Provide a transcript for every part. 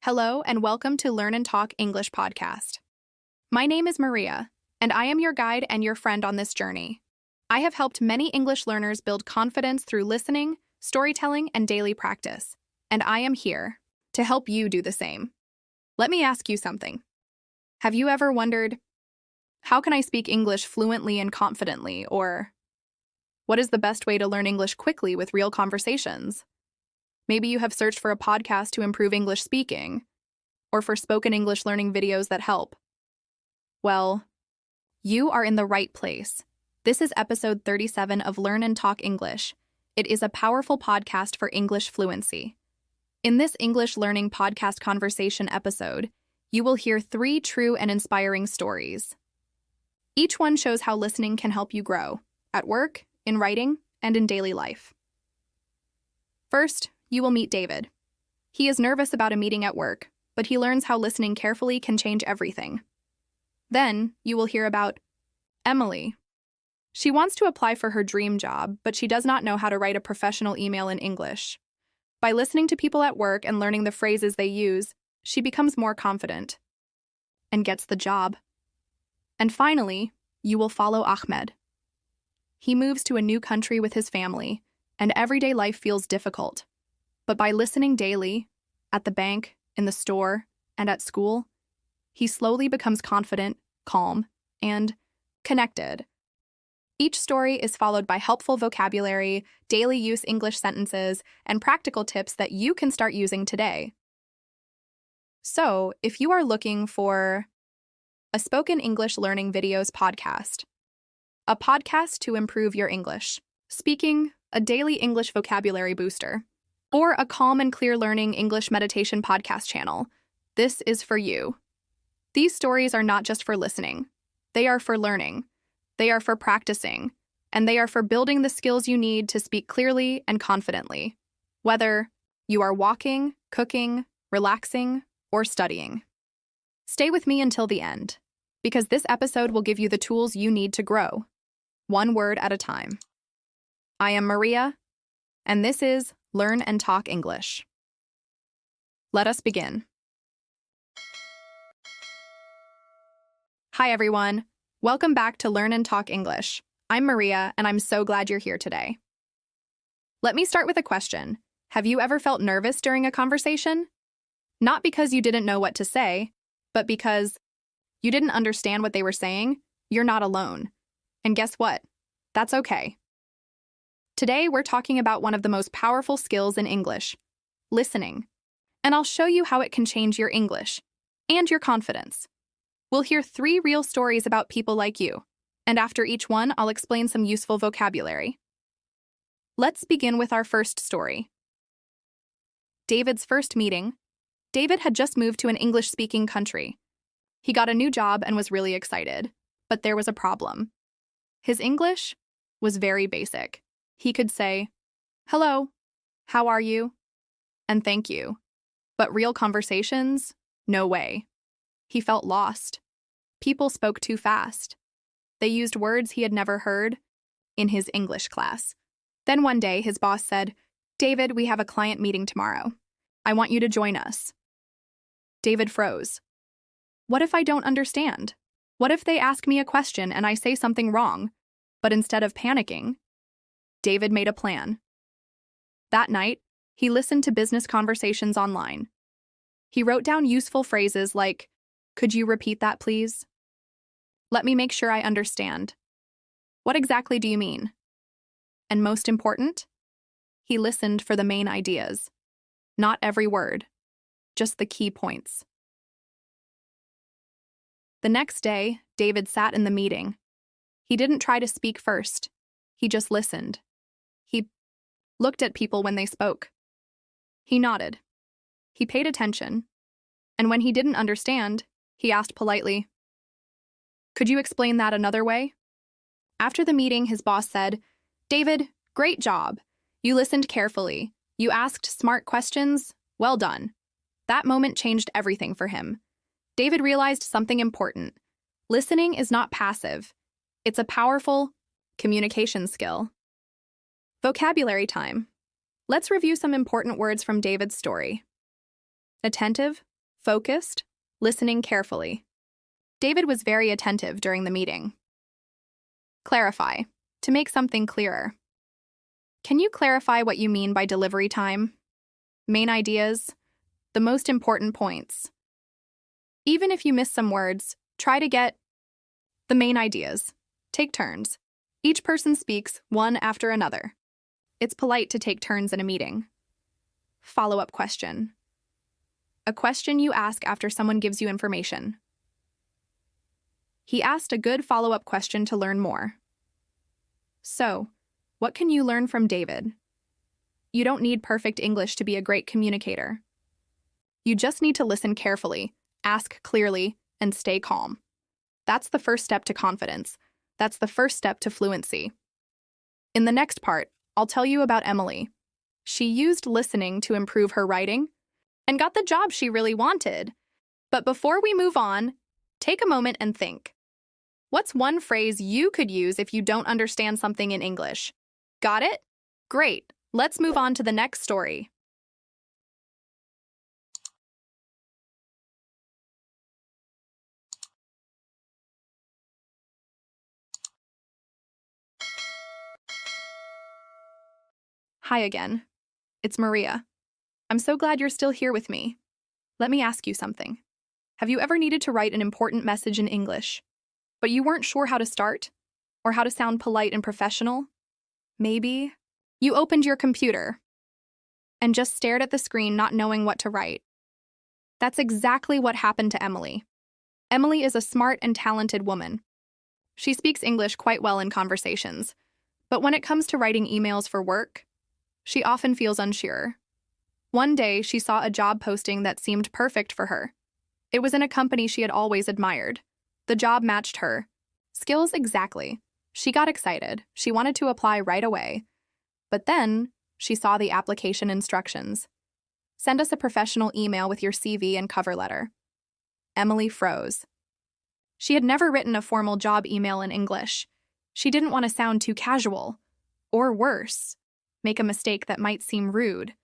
Hello and welcome to Learn and Talk English podcast. My name is Maria, and I am your guide and your friend on this journey. I have helped many English learners build confidence through listening, storytelling, and daily practice, and I am here to help you do the same. Let me ask you something. Have you ever wondered, how can I speak English fluently and confidently? Or, what is the best way to learn English quickly with real conversations? Maybe you have searched for a podcast to improve English speaking, or for spoken English learning videos that help. Well, you are in the right place. This is episode 37 of Learn and Talk English. It is a powerful podcast for English fluency. In this English learning podcast conversation episode, you will hear 3 true and inspiring stories. Each one shows how listening can help you grow, at work, in writing, and in daily life. First, you will meet David. He is nervous about a meeting at work, but he learns how listening carefully can change everything. Then, you will hear about Emily. She wants to apply for her dream job, but she does not know how to write a professional email in English. By listening to people at work and learning the phrases they use, she becomes more confident and gets the job. And finally, you will follow Ahmed. He moves to a new country with his family, and everyday life feels difficult. But by listening daily, at the bank, in the store, and at school, he slowly becomes confident, calm, and connected. Each story is followed by helpful vocabulary, daily use English sentences, and practical tips that you can start using today. So, if you are looking for a spoken English learning videos podcast, a podcast to improve your English, speaking, a daily English vocabulary booster, or a calm and clear learning English meditation podcast channel, this is for you. These stories are not just for listening. They are for learning. They are for practicing. And they are for building the skills you need to speak clearly and confidently, whether you are walking, cooking, relaxing, or studying. Stay with me until the end, because this episode will give you the tools you need to grow, one word at a time. I am Maria, and this is Learn and Talk English. Let us begin. Hi, everyone. Welcome back to Learn and Talk English. I'm Maria, and I'm so glad you're here today. Let me start with a question. Have you ever felt nervous during a conversation? Not because you didn't know what to say, but because you didn't understand what they were saying. You're not alone. And guess what? That's okay. Today, we're talking about one of the most powerful skills in English, listening. And I'll show you how it can change your English and your confidence. We'll hear 3 real stories about people like you, and after each one, I'll explain some useful vocabulary. Let's begin with our first story. David's first meeting. David had just moved to an English-speaking country. He got a new job and was really excited, but there was a problem. His English was very basic. He could say, "Hello, how are you?" and "Thank you." But real conversations? No way. He felt lost. People spoke too fast. They used words he had never heard in his English class. Then one day, his boss said, "David, we have a client meeting tomorrow. I want you to join us." David froze. What if I don't understand? What if they ask me a question and I say something wrong? But instead of panicking, David made a plan. That night, he listened to business conversations online. He wrote down useful phrases like, "Could you repeat that, please? Let me make sure I understand. What exactly do you mean?" And most important, he listened for the main ideas. Not every word, just the key points. The next day, David sat in the meeting. He didn't try to speak first. He just listened. He looked at people when they spoke. He nodded. He paid attention. And when he didn't understand, he asked politely, "Could you explain that another way?" After the meeting, his boss said, "David, great job. You listened carefully. You asked smart questions. Well done." That moment changed everything for him. David realized something important. Listening is not passive. It's a powerful communication skill. Vocabulary time. Let's review some important words from David's story. Attentive, Focused, listening carefully. David was very attentive during the meeting. Clarify, to make something clearer. Can you clarify what you mean by delivery time? Main ideas, the most important points. Even if you miss some words, try to get the main ideas. Take turns. Each person speaks one after another. It's polite to take turns in a meeting. Follow-up question. A question you ask after someone gives you information. He asked a good follow-up question to learn more. So, what can you learn from David? You don't need perfect English to be a great communicator. You just need to listen carefully, ask clearly, and stay calm. That's the first step to confidence. That's the first step to fluency. In the next part, I'll tell you about Emily. She used listening to improve her writing and got the job she really wanted. But before we move on, take a moment and think. What's one phrase you could use if you don't understand something in English? Got it? Great. Let's move on to the next story. Hi again. It's Maria. I'm so glad you're still here with me. Let me ask you something. Have you ever needed to write an important message in English, but you weren't sure how to start or how to sound polite and professional? Maybe you opened your computer and just stared at the screen not knowing what to write. That's exactly what happened to Emily. Emily is a smart and talented woman. She speaks English quite well in conversations, but when it comes to writing emails for work, she often feels unsure. One day, she saw a job posting that seemed perfect for her. It was in a company she had always admired. The job matched her skills exactly. She got excited. She wanted to apply right away. But then, she saw the application instructions. Send us a professional email with your CV and cover letter. Emily froze. She had never written a formal job email in English. She didn't want to sound too casual, or worse, make a mistake that might seem rude.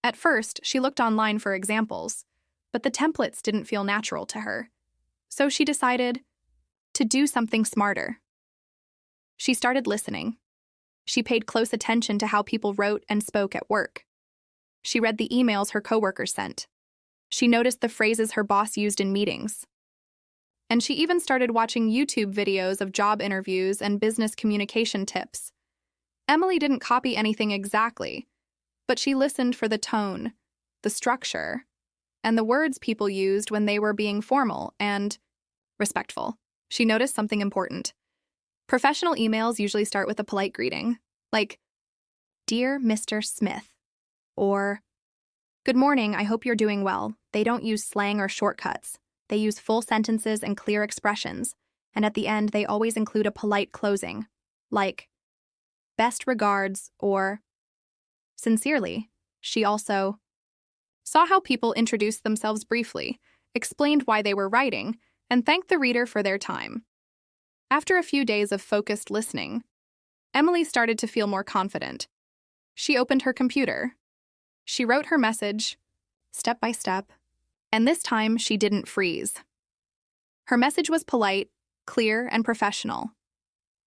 At first, she looked online for examples, but the templates didn't feel natural to her. So she decided to do something smarter. She started listening. She paid close attention to how people wrote and spoke at work. She read the emails her coworkers sent. She noticed the phrases her boss used in meetings. And she even started watching YouTube videos of job interviews and business communication tips. Emily didn't copy anything exactly, but she listened for the tone, the structure, and the words people used when they were being formal and respectful. She noticed something important. Professional emails usually start with a polite greeting, like, "Dear Mr. Smith," or, "Good morning, I hope you're doing well." They don't use slang or shortcuts. They use full sentences and clear expressions, and at the end, they always include a polite closing, like, "Best regards," or, "Sincerely." She also saw how people introduced themselves briefly, explained why they were writing, and thanked the reader for their time. After a few days of focused listening, Emily started to feel more confident. She opened her computer. She wrote her message, step by step, and this time she didn't freeze. Her message was polite, clear, and professional.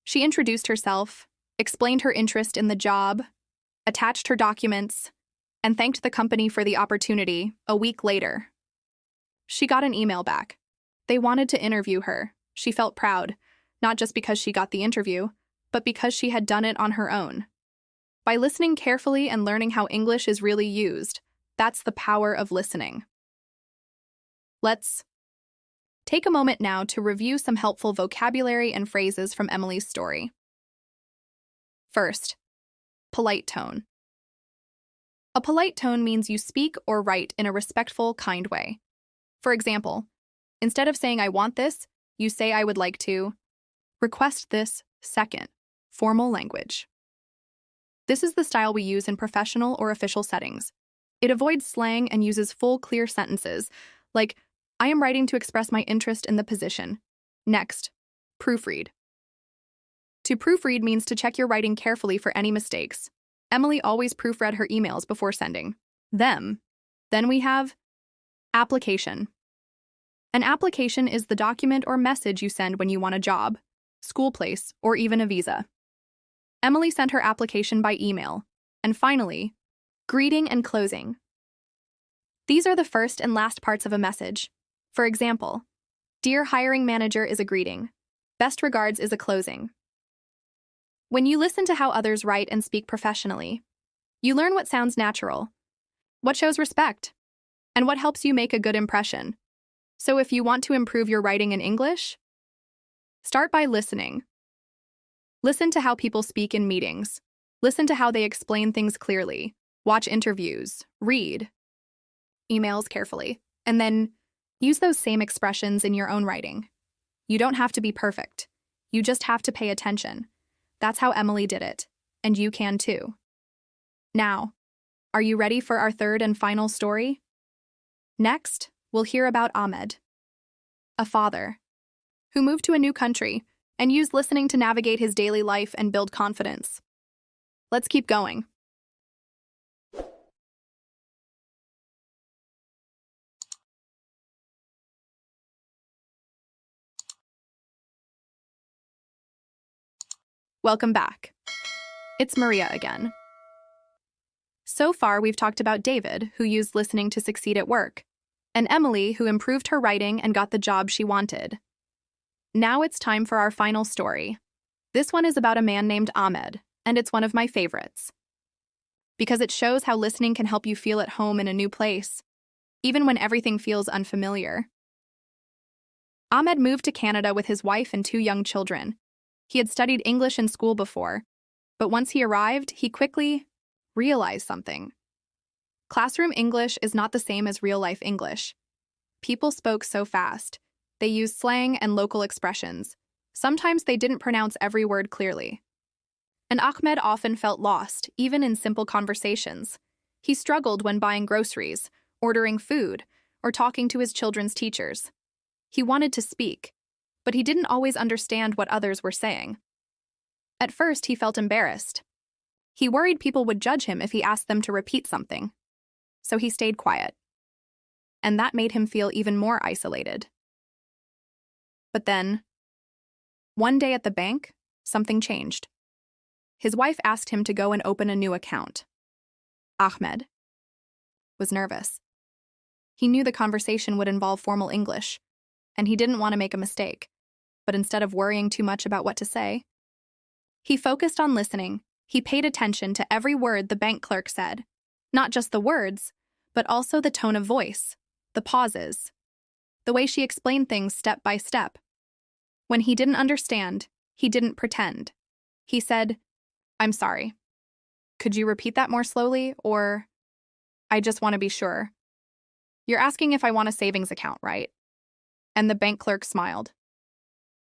She introduced herself, explained her interest in the job, attached her documents, and thanked the company for the opportunity. A week later, she got an email back. They wanted to interview her. She felt proud, not just because she got the interview, but because she had done it on her own. By listening carefully and learning how English is really used, that's the power of listening. Let's take a moment now to review some helpful vocabulary and phrases from Emily's story. First, polite tone. A polite tone means you speak or write in a respectful, kind way. For example, instead of saying "I want this," you say "I would like to request this." Second, formal language. This is the style we use in professional or official settings. It avoids slang and uses full, clear sentences, like, "I am writing to express my interest in the position." Next, proofread. To proofread means to check your writing carefully for any mistakes. Emily always proofread her emails before sending them. Then we have Application. An application is the document or message you send when you want a job, school place, or even a visa. Emily sent her application by email. And finally, greeting and closing. These are the first and last parts of a message. For example, "Dear hiring manager" is a greeting. "Best regards" is a closing. When you listen to how others write and speak professionally, you learn what sounds natural, what shows respect, and what helps you make a good impression. So if you want to improve your writing in English, start by listening. Listen to how people speak in meetings. Listen to how they explain things clearly. Watch interviews. Read emails carefully. And then use those same expressions in your own writing. You don't have to be perfect. You just have to pay attention. That's how Emily did it. And you can too. Now, are you ready for our third and final story? Next, we'll hear about Ahmed, a father who moved to a new country and used listening to navigate his daily life and build confidence. Let's keep going. Welcome back. It's Maria again. So far, we've talked about David, who used listening to succeed at work, and Emily, who improved her writing and got the job she wanted. Now it's time for our final story. This one is about a man named Ahmed, and it's one of my favorites, because it shows how listening can help you feel at home in a new place, even when everything feels unfamiliar. Ahmed moved to Canada with his wife and 2 young children. He had studied English in school before, but once he arrived, he quickly realized something. Classroom English is not the same as real-life English. People spoke so fast. They used slang and local expressions. Sometimes they didn't pronounce every word clearly. And Ahmed often felt lost, even in simple conversations. He struggled when buying groceries, ordering food, or talking to his children's teachers. He wanted to speak, but he didn't always understand what others were saying. At first, he felt embarrassed. He worried people would judge him if he asked them to repeat something. So he stayed quiet. And that made him feel even more isolated. But then, one day at the bank, something changed. His wife asked him to go and open a new account. Ahmed was nervous. He knew the conversation would involve formal English, and he didn't want to make a mistake. But instead of worrying too much about what to say, he focused on listening. He paid attention to every word the bank clerk said, not just the words, but also the tone of voice, the pauses, the way she explained things step by step. When he didn't understand, he didn't pretend. He said, "I'm sorry. Could you repeat that more slowly?" Or, "I just want to be sure. You're asking if I want a savings account, right?" And the bank clerk smiled.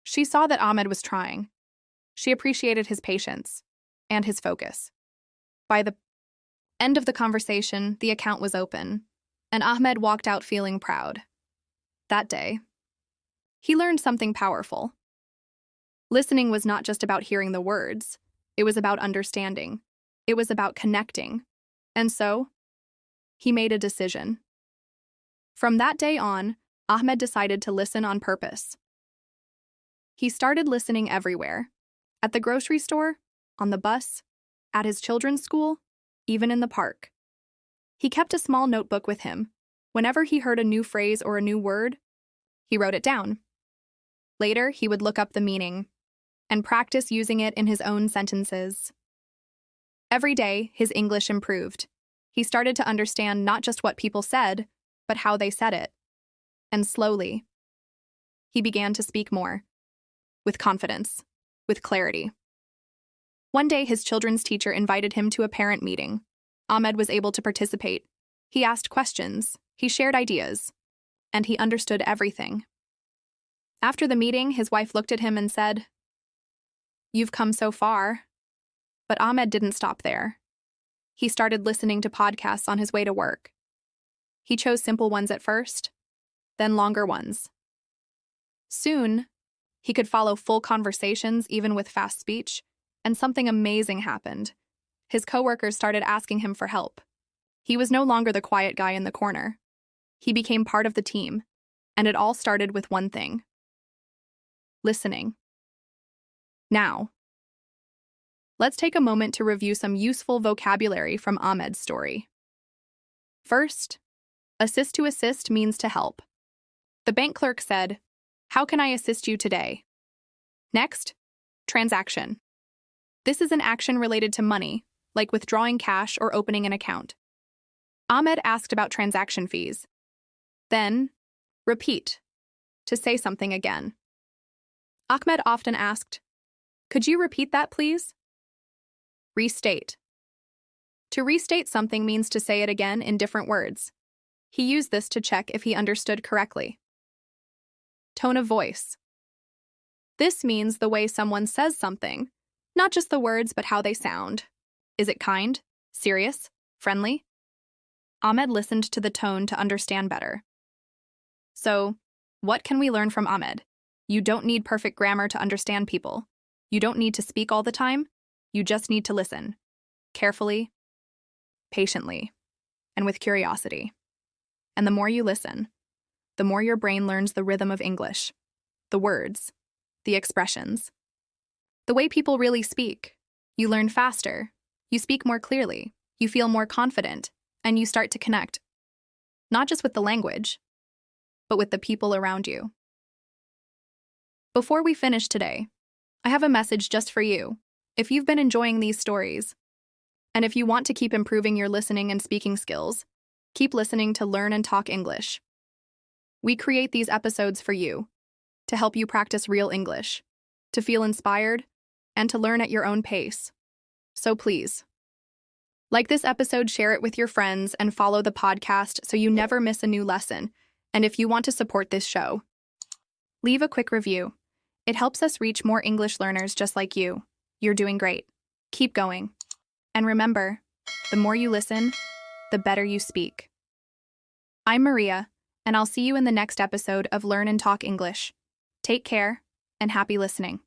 She saw that Ahmed was trying. She appreciated his patience and his focus. By the end of the conversation, the account was open, and Ahmed walked out feeling proud. That day, he learned something powerful. Listening was not just about hearing the words. It was about understanding. It was about connecting. And so, he made a decision. From that day on, Ahmed decided to listen on purpose. He started listening everywhere. At the grocery store, on the bus, at his children's school, even in the park. He kept a small notebook with him. Whenever he heard a new phrase or a new word, he wrote it down. Later, he would look up the meaning and practice using it in his own sentences. Every day, his English improved. He started to understand not just what people said, but how they said it. And slowly, he began to speak more, with confidence, with clarity. One day, his children's teacher invited him to a parent meeting. Ahmed was able to participate. He asked questions, he shared ideas, and he understood everything. After the meeting, his wife looked at him and said, "You've come so far." But Ahmed didn't stop there. He started listening to podcasts on his way to work. He chose simple ones at first, then longer ones. Soon, he could follow full conversations even with fast speech, and something amazing happened. His coworkers started asking him for help. He was no longer the quiet guy in the corner. He became part of the team, and it all started with one thing: listening. Now, let's take a moment to review some useful vocabulary from Ahmed's story. First, assist. To assist means to help. The bank clerk said, "How can I assist you today?" Next, transaction. This is an action related to money, like withdrawing cash or opening an account. Ahmed asked about transaction fees. Then, repeat, to say something again. Ahmed often asked, "Could you repeat that, please?" Restate. To restate something means to say it again in different words. He used this to check if he understood correctly. Tone of voice. This means the way someone says something, not just the words but how they sound. Is it kind, serious, friendly? Ahmed listened to the tone to understand better. So, what can we learn from Ahmed? You don't need perfect grammar to understand people. You don't need to speak all the time. You just need to listen. Carefully, patiently, and with curiosity. And the more you listen, the more your brain learns the rhythm of English, the words, the expressions, the way people really speak. You learn faster, you speak more clearly, you feel more confident, and you start to connect, not just with the language, but with the people around you. Before we finish today, I have a message just for you. If you've been enjoying these stories, and if you want to keep improving your listening and speaking skills, keep listening to Learn and Talk English. We create these episodes for you, to help you practice real English, to feel inspired, and to learn at your own pace. So please, like this episode, share it with your friends, and follow the podcast so you never miss a new lesson. And if you want to support this show, leave a quick review. It helps us reach more English learners just like you. You're doing great. Keep going. And remember, the more you listen, the better you speak. I'm Maria, and I'll see you in the next episode of Learn and Talk English. Take care, and happy listening.